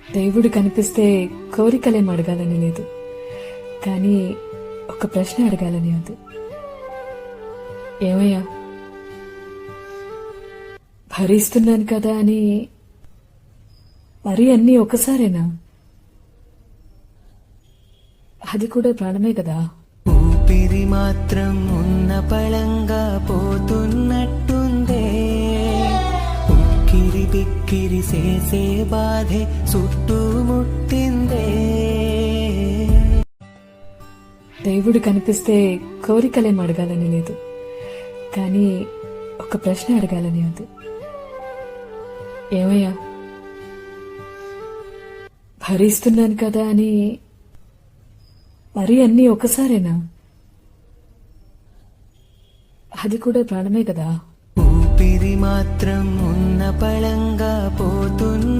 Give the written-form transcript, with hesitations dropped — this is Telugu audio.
దేవుడు కనిపిస్తే కోరికలేం అడగాలని లేదు, కానీ ఒక ప్రశ్న అడగాలని ఉంది. ఏమయ్యా, భరిస్తున్నాను కదా అని మరీ అన్నీ ఒకసారేనా? అది కూడా ప్రాణమే కదా. ఊపిరి మాత్రం ఉన్న పళంగా పోతున్నట్టుందే, ఉక్కిరి బిక్కిరి చేసే బాధే చుట్టుముట్టిందే. దేవుడు కనిపిస్తే కోరికలేం అడగాలని లేదు, కానీ ఒక ప్రశ్న అడగాలని ఉంది. ఏమయ్యా, భరిస్తున్నాను కదా అని మరీ అన్నీ ఒకసారేనా? అది కూడా ప్రాణమే కదా. ఊపిరి మాత్రం ఉన్న పళంగా పోతున్న